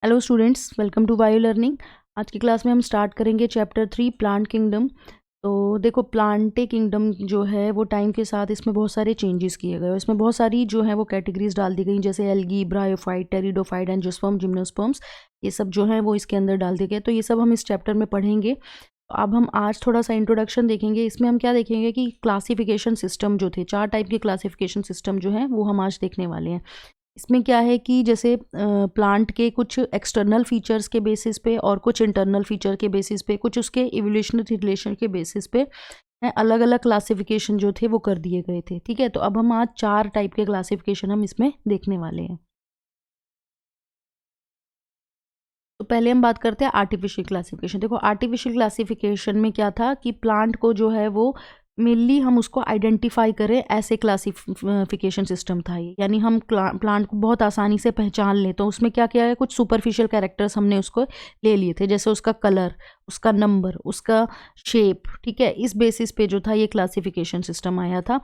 Hello students, welcome to bio learning. आज की class में हम स्टार्ट करेंगे चैप्टर 3 प्लांट किंगडम। तो देखो, प्लांटे किंगडम जो है वो टाइम के साथ इसमें बहुत सारे चेंजेस किए गए। इसमें बहुत सारी जो है वो कैटेगरीज डाल दी गई, जैसे algae, bryophyte, pteridophyte, angiosperm, gymnosperms. ये सब जो है वो इसके अंदर डाल दिए गए। तो ये सब हम इस चैप्टर में पढ़ेंगे। तो अब हम आज थोड़ा सा इंट्रोडक्शन देखेंगे। इसमें हम क्या देखेंगे कि क्लासिफिकेशन सिस्टम जो थे, 4 टाइप के क्लासिफिकेशन सिस्टम जो है वो हम आज देखने वाले हैं। इसमें क्या है कि जैसे प्लांट के कुछ एक्सटर्नल फीचर्स के बेसिस पे और कुछ इंटरनल फीचर के बेसिस पे, कुछ उसके इवोल्यूशनरी रिलेशन के बेसिस पे अलग अलग क्लासिफिकेशन जो थे वो कर दिए गए थे। ठीक है, तो अब हम आज 4 टाइप के क्लासिफिकेशन हम इसमें देखने वाले हैं। तो पहले हम बात करते हैं आर्टिफिशियल क्लासिफिकेशन। देखो, आर्टिफिशियल क्लासिफिकेशन में क्या था कि प्लांट को जो है वो मेनली हम उसको आइडेंटिफाई करें, ऐसे क्लासिफिकेशन सिस्टम था ये। यानी हम प्लांट को बहुत आसानी से पहचान लें। तो उसमें क्या किया है, कुछ सुपरफिशियल कैरेक्टर्स हमने उसको ले लिए थे, जैसे उसका कलर, उसका नंबर, उसका शेप। ठीक है, इस बेसिस पे जो था ये क्लासिफिकेशन सिस्टम आया था।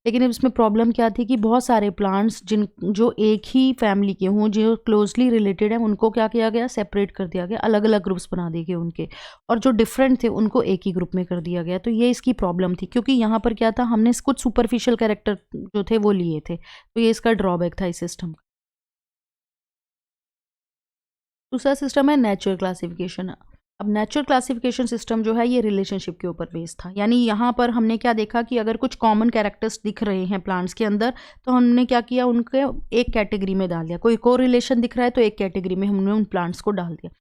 लेकिन अब इसमें प्रॉब्लम क्या थी कि बहुत सारे प्लांट्स जो एक ही फैमिली के हों, जो क्लोजली रिलेटेड हैं, उनको क्या किया गया, सेपरेट कर दिया गया, अलग अलग ग्रुप्स बना दिए गए उनके। और जो डिफरेंट थे उनको एक ही ग्रुप में कर दिया गया। तो ये इसकी प्रॉब्लम थी, क्योंकि यहाँ पर क्या था, हमने कुछ सुपरफिशियल कैरेक्टर जो थे वो लिए थे। तो ये इसका ड्रॉबैक था इस सिस्टम का। दूसरा सिस्टम है नेचुरल क्लासिफिकेशन। अब नेचुरल क्लासिफिकेशन सिस्टम जो है ये रिलेशनशिप के ऊपर बेस्ड था। यानी यहाँ पर हमने क्या देखा कि अगर कुछ कॉमन कैरेक्टर्स दिख रहे हैं प्लांट्स के अंदर, तो हमने क्या किया, उनके एक कैटेगरी में डाल दिया। कोई को रिलेशन दिख रहा है तो एक कैटेगरी में हमने उन प्लांट्स को डाल दिया।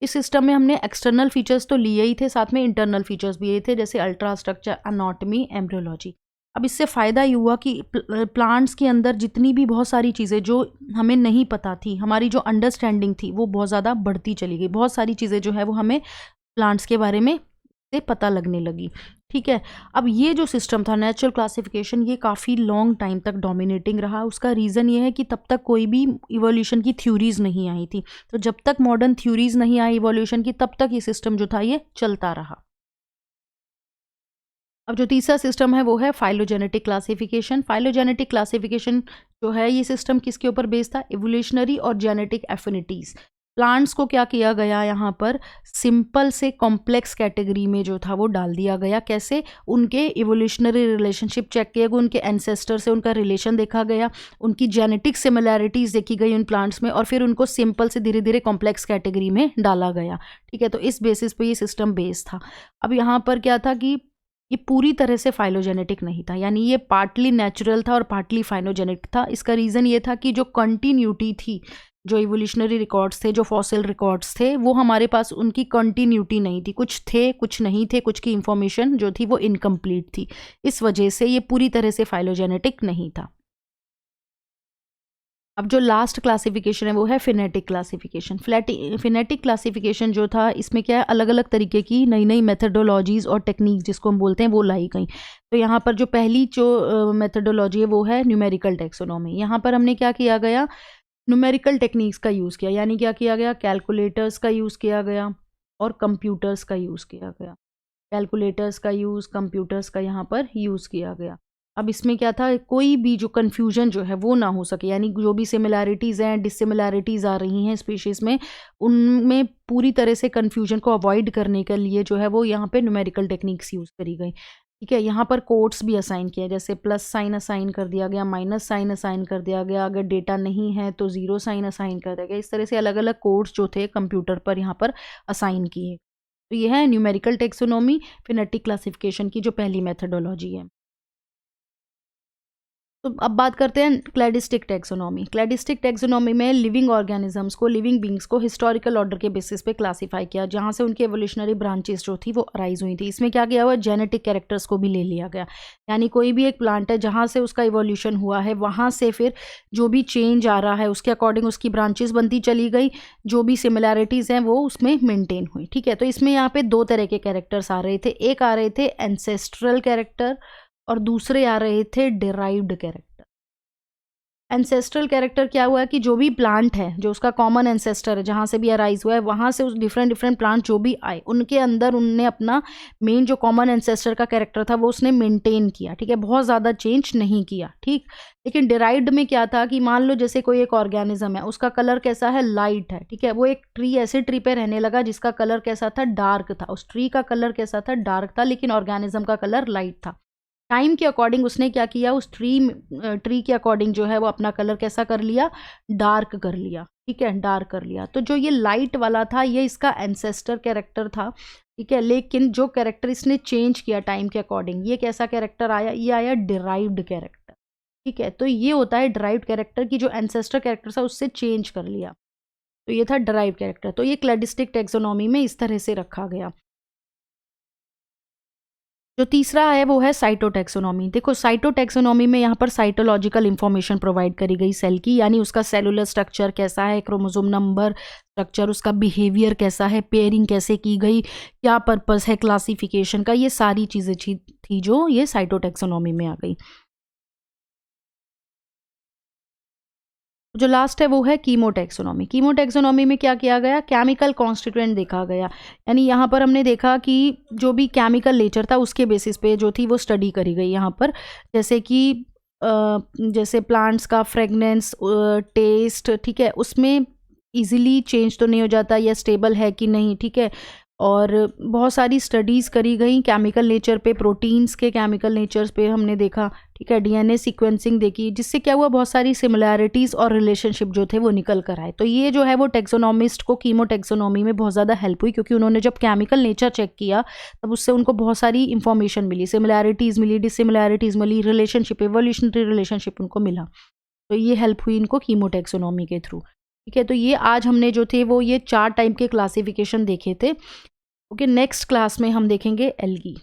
इस सिस्टम में हमने एक्सटर्नल फीचर्स तो लिए ही थे, साथ में इंटरनल फीचर्स भी लिए थे, जैसे अल्ट्रा स्ट्रक्चर, अनाटॉमी, एम्ब्रियोलॉजी। अब इससे फ़ायदा ये हुआ कि प्लांट्स के अंदर जितनी भी बहुत सारी चीज़ें जो हमें नहीं पता थी, हमारी जो अंडरस्टैंडिंग थी वो बहुत ज़्यादा बढ़ती चली गई। बहुत सारी चीज़ें जो है वो हमें प्लांट्स के बारे में से पता लगने लगी। ठीक है, अब ये जो सिस्टम था नेचुरल क्लासिफिकेशन, ये काफ़ी लॉन्ग टाइम तक डोमिनेटिंग रहा। उसका रीज़न ये है कि तब तक कोई भी इवोल्यूशन की थ्योरीज नहीं आई थी। तो जब तक मॉडर्न थ्योरीज नहीं आई इवोल्यूशन की, तब तक ये सिस्टम जो था ये चलता रहा। अब जो तीसरा सिस्टम है वो है फाइलोजेनेटिक क्लासिफिकेशन। फाइलोजेनेटिक क्लासिफिकेशन जो है ये सिस्टम किसके ऊपर बेस्ड था, इवोल्यूशनरी और जेनेटिक एफिनिटीज़। प्लांट्स को क्या किया गया, यहाँ पर सिंपल से कॉम्प्लेक्स कैटेगरी में जो था वो डाल दिया गया। कैसे, उनके इवोल्यूशनरी रिलेशनशिप चेक किया गया, उनके एंसेस्टर से उनका रिलेशन देखा गया, उनकी जेनेटिक सिमिलैरिटीज़ देखी गई उन प्लांट्स में, और फिर उनको सिंपल से धीरे धीरे कॉम्प्लेक्स कैटेगरी में डाला गया। ठीक है, तो इस बेसिस पे ये सिस्टम बेस्ड था। अब यहाँ पर क्या था कि ये पूरी तरह से फाइलोजेनेटिक नहीं था। यानी ये पार्टली नेचुरल था और पार्टली फाइलोजेनेटिक था। इसका रीज़न ये था कि जो कंटिन्यूटी थी, जो इवोल्यूशनरी रिकॉर्ड्स थे, जो फॉसिल रिकॉर्ड्स थे, वो हमारे पास उनकी कंटिन्यूटी नहीं थी। कुछ थे, कुछ नहीं थे, कुछ की इंफॉर्मेशन जो थी वो इनकम्प्लीट थी। इस वजह से ये पूरी तरह से फाइलोजेनेटिक नहीं था। अब जो लास्ट क्लासिफिकेशन है वो है फिनेटिक क्लासिफिकेशन। फिनेटिक क्लासिफिकेशन जो था, इसमें क्या है, अलग अलग तरीके की नई नई मेथडोलॉजीज़ और टेक्निक जिसको हम बोलते हैं वो लाई गई। तो यहाँ पर जो पहली जो मेथडोलॉजी है वो है न्यूमेरिकल टैक्सोनॉमी। यहाँ पर हमने क्या किया गया, न्यूमेरिकल टेक्निक्स का यूज़ किया। यानी क्या किया गया, कैलकुलेटर्स का यूज़ किया गया और कंप्यूटर्स का यूज़ किया गया। कैलकुलेटर्स का यूज़, कंप्यूटर्स का यहाँ पर यूज़ किया गया। अब इसमें क्या था, कोई भी जो कन्फ्यूजन जो है वो ना हो सके। यानी जो भी सिमिलैरिटीज़ हैं, डिसिमिलैरिटीज़ आ रही हैं स्पीशीज़ में, उनमें पूरी तरह से कन्फ्यूजन को अवॉइड करने के लिए जो है वो यहाँ पे न्यूमेरिकल टेक्निक्स यूज़ करी गई। ठीक है, यहाँ पर कोड्स भी असाइन किए, जैसे प्लस साइन असाइन कर दिया गया, माइनस साइन असाइन कर दिया गया, अगर डेटा नहीं है तो ज़ीरो साइन असाइन कर दिया गया। इस तरह से अलग अलग कोड्स जो थे कंप्यूटर पर यहाँ पर असाइन किए। तो ये है न्यूमेरिकल टेक्सोनॉमी, फिनेटिक क्लासिफिकेशन की जो पहली मेथडोलॉजी है। तो अब बात करते हैं क्लैडिस्टिक टैक्सोनॉमी। क्लैडिस्टिक टैक्सोनॉमी में लिविंग ऑर्गेनिजम्स को, लिविंग बींग्स को हिस्टोरिकल ऑर्डर के बेसिस पे क्लासिफाई किया, जहाँ से उनकी एवोल्यूशनरी ब्रांचेस जो थी वो अराइज हुई थी। इसमें क्या किया हुआ, जेनेटिक कैरेक्टर्स को भी ले लिया गया। यानी कोई भी एक प्लांट है जहाँ से उसका इवोल्यूशन हुआ है, वहाँ से फिर जो भी चेंज आ रहा है उसके अकॉर्डिंग उसकी ब्रांचेस बनती चली गई, जो भी सिमिलैरिटीज़ हैं वो उसमें मेंटेन हुई। ठीक है, तो इसमें यहाँ पे 2 तरह के कैरेक्टर्स आ रहे थे। एक आ रहे थे एंसेस्ट्रल कैरेक्टर और दूसरे आ रहे थे डिराइव्ड कैरेक्टर। एंसेस्ट्रल कैरेक्टर क्या हुआ है कि जो भी प्लांट है, जो उसका कॉमन एंसेस्टर है, जहाँ से भी अराइज हुआ है, वहाँ से उस डिफरेंट डिफरेंट प्लांट जो भी आए, उनके अंदर उनने अपना मेन जो कॉमन एंसेस्टर का कैरेक्टर था वो उसने मेंटेन किया, ठीक है, बहुत ज़्यादा चेंज नहीं किया, ठीक। लेकिन डिराइव्ड में क्या था कि मान लो जैसे कोई एक ऑर्गेनिज्म है, उसका कलर कैसा है, लाइट है, ठीक है, वो एक ट्री ऐसे ट्री पे रहने लगा जिसका कलर कैसा था, डार्क था, उस ट्री का कलर कैसा था, डार्क था, लेकिन ऑर्गेनिज्म का कलर लाइट था। टाइम के अकॉर्डिंग उसने क्या किया, उस ट्री के अकॉर्डिंग जो है वो अपना कलर कैसा कर लिया, डार्क कर लिया, ठीक है, डार्क कर लिया। तो जो ये लाइट वाला था ये इसका एंसेस्टर कैरेक्टर था, ठीक है, लेकिन जो कैरेक्टर इसने चेंज किया टाइम के अकॉर्डिंग, ये कैसा कैरेक्टर आया, ये आया डिराइव्ड कैरेक्टर, ठीक है। तो ये होता है डिराइव्ड कैरेक्टर की जो एंसेस्टर कैरेक्टर था उससे चेंज कर लिया, तो ये था डिराइव्ड कैरेक्टर। तो ये क्लैडिस्टिक टैक्सोनॉमी में इस तरह से रखा गया। जो तीसरा है वो है साइटोटैक्सोनॉमी। देखो साइटोटैक्सोनॉमी में यहाँ पर साइटोलॉजिकल इंफॉर्मेशन प्रोवाइड करी गई सेल की, यानी उसका सेलुलर स्ट्रक्चर कैसा है, क्रोमोसोम नंबर, स्ट्रक्चर, उसका बिहेवियर कैसा है, पेयरिंग कैसे की गई, क्या पर्पस है क्लासिफिकेशन का, ये सारी चीज़ें थी जो ये साइटोटैक्सोनॉमी में आ गई। जो लास्ट है वो है कीमोटैक्सोनॉमी। कीमोटैक्सोनॉमी में क्या किया गया, केमिकल कॉन्स्टिट्यूएंट देखा गया, यानी यहाँ पर हमने देखा कि जो भी केमिकल नेचर था उसके बेसिस पे जो थी वो स्टडी करी गई यहाँ पर, जैसे कि जैसे प्लांट्स का फ्रेगनेंस, टेस्ट, ठीक है, उसमें इजीली चेंज तो नहीं हो जाता, या स्टेबल है कि नहीं, ठीक है। और बहुत सारी स्टडीज़ करी गई केमिकल नेचर पे, प्रोटीन्स के केमिकल नेचर्स पे हमने देखा, ठीक है, डीएनए सीक्वेंसिंग देखी, जिससे क्या हुआ, बहुत सारी सिमिलैरिटीज़ और रिलेशनशिप जो थे वो निकल कर आए। तो ये जो है वो टैक्सोनॉमिस्ट को कीमोटैक्सोनॉमी में बहुत ज़्यादा हेल्प हुई, क्योंकि उन्होंने जब केमिकल नेचर चेक किया तब उससे उनको बहुत सारी इंफॉर्मेशन मिली, सिमिलैरिटीज़ मिली, डिसिमिलैरिटीज़ मिली, रिलेशनशिप, एवोल्यूशनरी रिलेशनशिप उनको मिला। तो ये हेल्प हुई इनको कीमोटैक्सोनॉमी के थ्रू, ठीक है। तो ये आज हमने जो थे वो ये 4 टाइप के क्लासिफिकेशन देखे थे। ओके, नेक्स्ट क्लास में हम देखेंगे एल्गी।